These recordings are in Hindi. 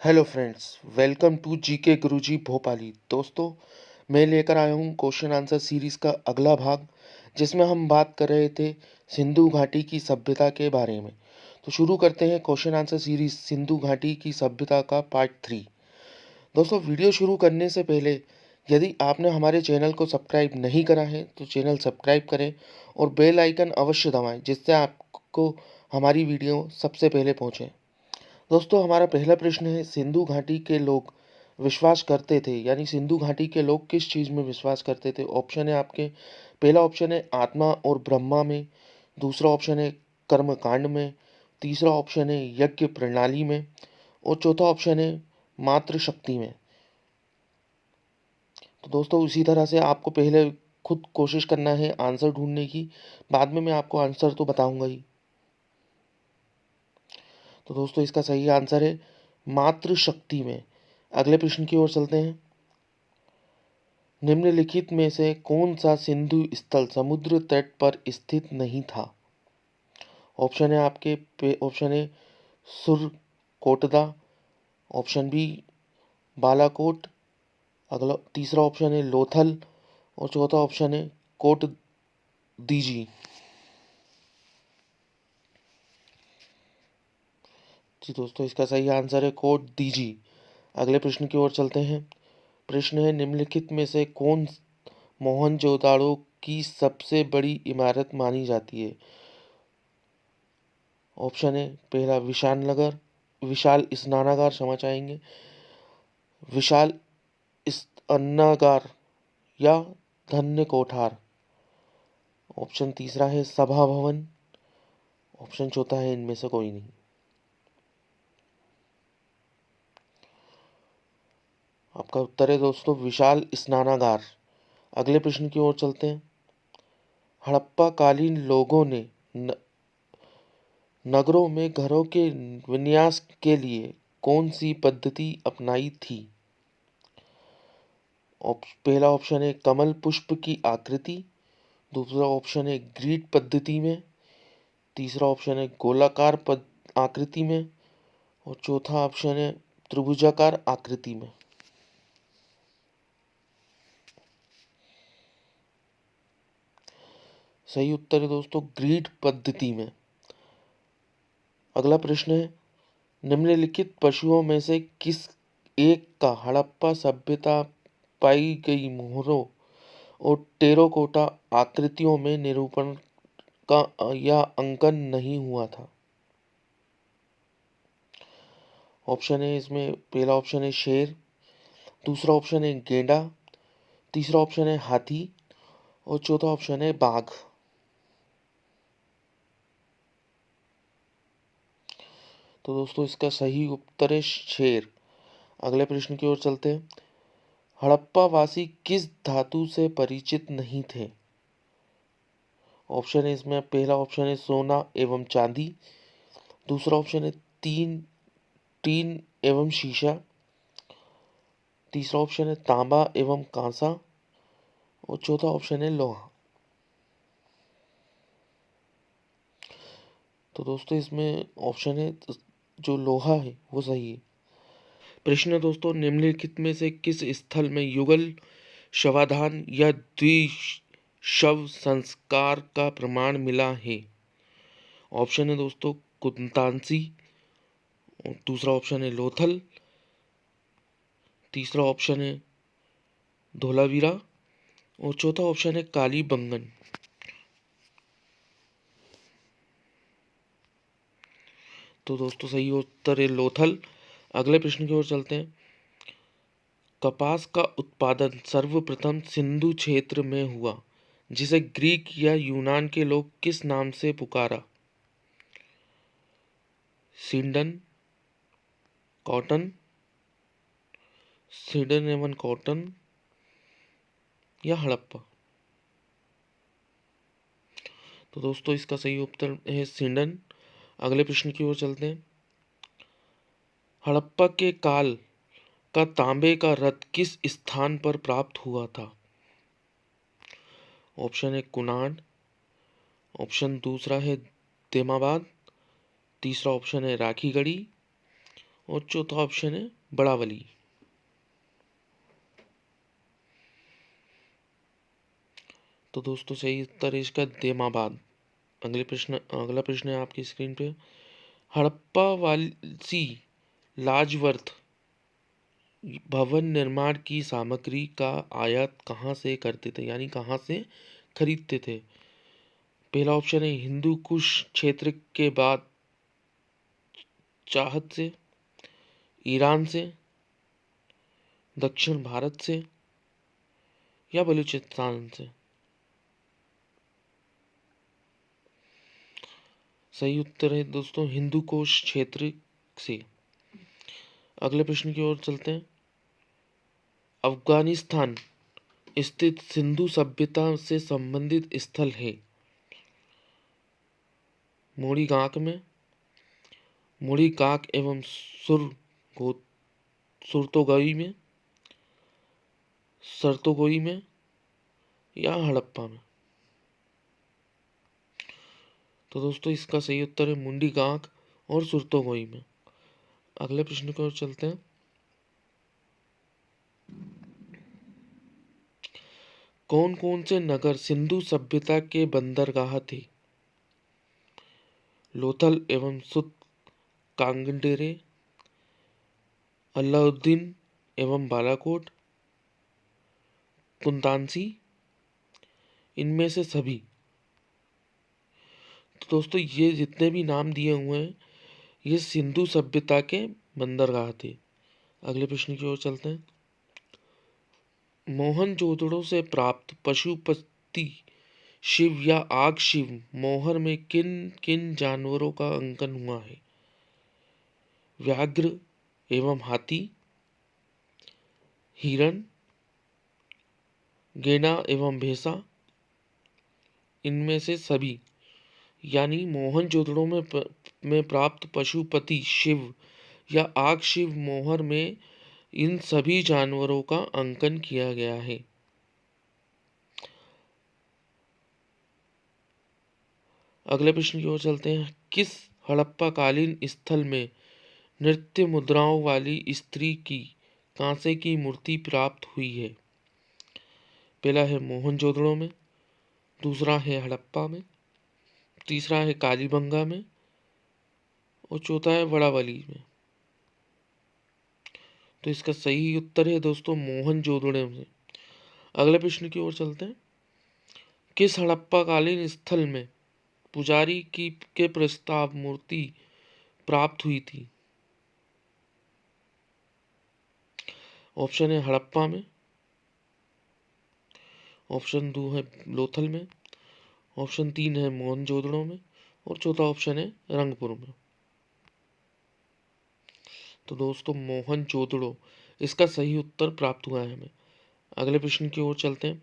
Hello friends, welcome to GK Guruji Bhopali. दोस्तों, मैं लेकर आया हूँ क्वेश्चन आंसर सीरीज़ का अगला भाग, जिसमें हम बात कर रहे थे सिंधु घाटी की सभ्यता के बारे में। तो शुरू करते हैं क्वेश्चन आंसर सीरीज सिंधु घाटी की सभ्यता का पार्ट 3। दोस्तों, वीडियो शुरू करने से पहले यदि आपने हमारे चैनल को सब्सक्राइब नहीं करा है तो चैनल सब्सक्राइब करें और बेल आइकन अवश्य दबाएं, जिससे आपको हमारी वीडियो सबसे पहले पहुँचे। दोस्तों, हमारा पहला प्रश्न है, सिंधु घाटी के लोग विश्वास करते थे, यानी सिंधु घाटी के लोग किस चीज़ में विश्वास करते थे। ऑप्शन है आपके, पहला ऑप्शन है आत्मा और ब्रह्मा में, दूसरा ऑप्शन है कर्म कांड में, तीसरा ऑप्शन है यज्ञ प्रणाली में और चौथा ऑप्शन है मातृ शक्ति में। तो दोस्तों, उसी तरह से आपको पहले खुद कोशिश करना है आंसर ढूंढने की, बाद में मैं आपको आंसर तो बताऊंगा ही। तो दोस्तों, इसका सही आंसर है मातृ शक्ति में। अगले प्रश्न की ओर चलते हैं। निम्नलिखित में से कौन सा सिंधु स्थल समुद्र तट पर स्थित नहीं था। ऑप्शन है आपके, option A Surkotada, option B Balakot, अगला तीसरा ऑप्शन है लोथल और चौथा ऑप्शन है कोट दीजी। जी दोस्तों, इसका सही आंसर है कोट दीजी। अगले प्रश्न की ओर चलते हैं। प्रश्न है, निम्नलिखित में से कौन मोहनजोदाड़ो की सबसे बड़ी इमारत मानी जाती है। ऑप्शन है पहला विशाल स्नानागार, क्षमा चाहेंगे, विशाल अन्नागार या धन्य कोठार। ऑप्शन तीसरा है सभा भवन, ऑप्शन चौथा है इनमें से कोई नहीं। आपका उत्तर है दोस्तों विशाल स्नानागार। अगले प्रश्न की ओर चलते हैं। हड़प्पा कालीन लोगों ने नगरों में घरों के विन्यास के लिए कौन सी पद्धति अपनाई थी। पहला ऑप्शन है कमल पुष्प की आकृति, दूसरा ऑप्शन है ग्रीड पद्धति में, तीसरा ऑप्शन है गोलाकार आकृति में और चौथा ऑप्शन है त्रिभुजाकार आकृति में। सही उत्तर है दोस्तों ग्रीड पद्धति में। अगला प्रश्न है, निम्नलिखित पशुओं में से किस एक का हड़प्पा सभ्यता पाई गई मोहरों और टेराकोटा आकृतियों में निरूपण का या अंकन नहीं हुआ था। ऑप्शन है इसमें, पहला ऑप्शन है शेर, दूसरा ऑप्शन है गेंडा, तीसरा ऑप्शन है हाथी और चौथा ऑप्शन है बाघ। तो दोस्तों, इसका सही उत्तर है शेर। अगले प्रश्न की ओर चलते हैं। हड़प्पा वासी किस धातु से परिचित नहीं थे। ऑप्शन है इसमें, पहला ऑप्शन है सोना एवं चांदी, दूसरा ऑप्शन है टीन एवं शीशा, तीसरा ऑप्शन है तांबा एवं कांसा और चौथा ऑप्शन है लोहा। तो दोस्तों, इसमें ऑप्शन है जो लोहा है वो सही है। प्रश्न दोस्तों, निम्नलिखित में से किस स्थल में युगल शवाधान या द्विशव संस्कार का प्रमाण मिला है। ऑप्शन है दोस्तों कुंतांसी, दूसरा ऑप्शन है लोथल, तीसरा ऑप्शन है धोलावीरा और चौथा ऑप्शन है कालीबंगन। तो दोस्तों, सही उत्तर है लोथल। अगले प्रश्न की ओर चलते हैं। कपास का उत्पादन सर्वप्रथम सिंधु क्षेत्र में हुआ, जिसे ग्रीक या यूनान के लोग किस नाम से पुकारा। सिंडन एवं कॉटन या हड़प्पा। तो दोस्तों, इसका सही उत्तर है सिंडन। अगले प्रश्न की ओर चलते हैं। हड़प्पा के काल का तांबे का रथ किस स्थान पर प्राप्त हुआ था। ऑप्शन है कुनाड, ऑप्शन दूसरा है देमाबाद, तीसरा ऑप्शन है राखीगढ़ी और चौथा ऑप्शन है बड़ावली। तो दोस्तों सही उत्तर है इसका देमाबाद। अगला प्रश्न है आपकी स्क्रीन पे। हड़प्पा वासी लाजवर्थ भवन निर्माण की सामग्री का आयात कहाँ से करते थे, यानी कहाँ से खरीदते थे? पहला ऑप्शन है हिंदू कुश क्षेत्र के बाद चाहत से, ईरान से, दक्षिण भारत से या बलूचिस्तान से। सही उत्तर है दोस्तों हिंदू कुश क्षेत्र से। अगले प्रश्न की ओर चलते हैं। अफगानिस्तान स्थित सिंधु सभ्यता से संबंधित स्थल है मोड़ीगांक में, मोड़ीगांक एवं सुरतोगई में, सरतोगई में या हड़प्पा में। तो दोस्तों इसका सही उत्तर है मुंडीगांक और सुरतोगई में। अगले प्रश्न की ओर चलते हैं। कौन कौन से नगर सिंधु सभ्यता के बंदरगाह थे? लोथल एवं सुत कांगडेरे, अलाउद्दीन एवं बालाकोट, कुंतांसी, इनमें से सभी। तो दोस्तों ये जितने भी नाम दिए हुए हैं ये सिंधु सभ्यता के बंदरगाह थे। अगले प्रश्न की ओर चलते हैं। मोहनजोदड़ो से प्राप्त पशुपति शिव या आग शिव मोहर में किन किन जानवरों का अंकन हुआ है? व्याघ्र एवं हाथी, हिरण, गेना एवं भैंसा, इनमें से सभी। यानी मोहनजोदड़ो में प्राप्त पशुपति शिव या आग शिव मोहर में इन सभी जानवरों का अंकन किया गया है। अगले प्रश्न की ओर चलते हैं। किस हड़प्पा कालीन स्थल में नृत्य मुद्राओं वाली स्त्री की कांसे की मूर्ति प्राप्त हुई है? पहला है मोहनजोदड़ो में, दूसरा है हड़प्पा में, तीसरा है कालीबंगा में और चौथा है बड़ावली में। तो इसका सही उत्तर है दोस्तों मोहनजोदड़ो में। अगले प्रश्न की ओर चलते हैं। किस हड़प्पा कालीन स्थल में पुजारी की के प्रस्ताव मूर्ति प्राप्त हुई थी? ऑप्शन है हड़प्पा में, ऑप्शन 2 है लोथल में, ऑप्शन 3 है मोहनजोदड़ो में और चौथा ऑप्शन है रंगपुर में। तो दोस्तों मोहनजोदड़ो इसका सही उत्तर प्राप्त हुआ है हमें। अगले प्रश्न की ओर चलते हैं।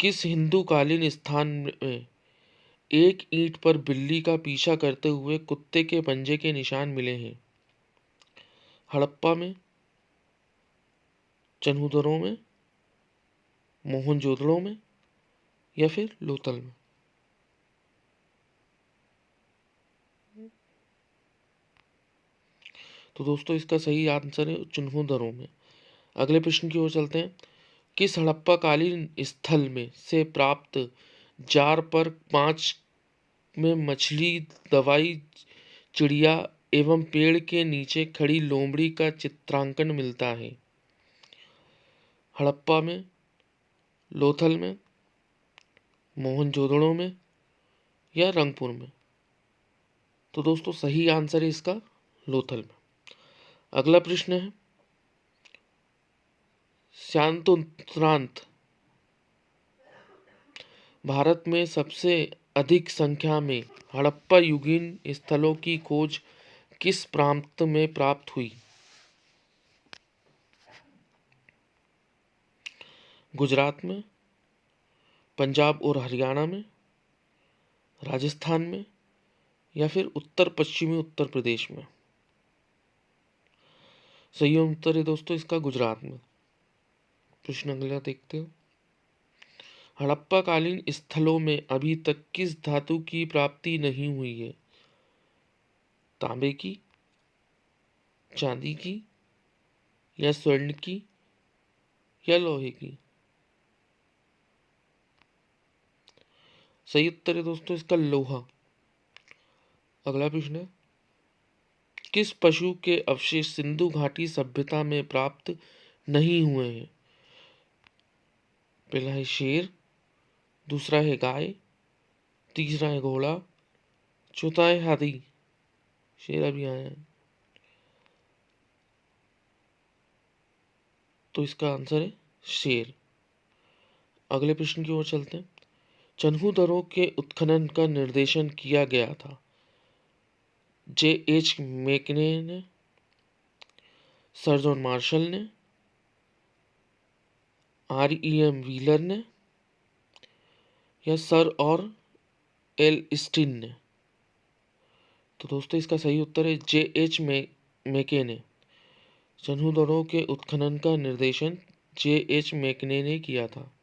किस हिंदू कालीन स्थान में एक ईंट पर बिल्ली का पीछा करते हुए कुत्ते के पंजे के निशान मिले हैं? हड़प्पा में, चन्हूदरों में, मोहनजोदड़ो में या फिर लोथल में। तो दोस्तों इसका सही आंसर है चन्हूदरों में। अगले प्रश्न की ओर चलते हैं। किस हड़प्पा कालीन स्थल में से प्राप्त जार पर 5 में मछली, दवाई, चिड़िया एवं पेड़ के नीचे खड़ी लोमड़ी का चित्रांकन मिलता है? हड़प्पा में, लोथल में, मोहनजोदड़ो में या रंगपुर में। तो दोस्तों सही आंसर है इसका लोथल में। अगला प्रश्न है। शांतोंतरांत भारत में सबसे अधिक संख्या में हड़प्पा युगीन स्थलों की खोज किस प्रांत में प्राप्त हुई? गुजरात में, पंजाब और हरियाणा में, राजस्थान में या फिर उत्तर पश्चिमी उत्तर प्रदेश में। सही उत्तर है दोस्तों इसका गुजरात में। प्रश्न अगला देखते हो। हड़प्पाकालीन स्थलों में अभी तक किस धातु की प्राप्ति नहीं हुई है? तांबे की, चांदी की, या स्वर्ण की, या लोहे की? सही उत्तर है दोस्तों इसका लोहा। अगला प्रश्न है, किस पशु के अवशेष सिंधु घाटी सभ्यता में प्राप्त नहीं हुए हैं? पहला है शेर, दूसरा है गाय, तीसरा है घोड़ा, चौथा है हाथी। शेर अभी आया है, तो इसका आंसर है शेर। अगले प्रश्न की ओर चलते हैं। चन्हू दर्रों के उत्खनन का निर्देशन किया गया था? J.H. मेकने ने, सर जॉन मार्शल ने, R.E.M. व्हीलर ने, या सर और एल स्टीन ने? तो दोस्तों इसका सही उत्तर है J.H. मेके ने। चन्हू दर्रों के उत्खनन का निर्देशन J.H. मेकने ने किया था।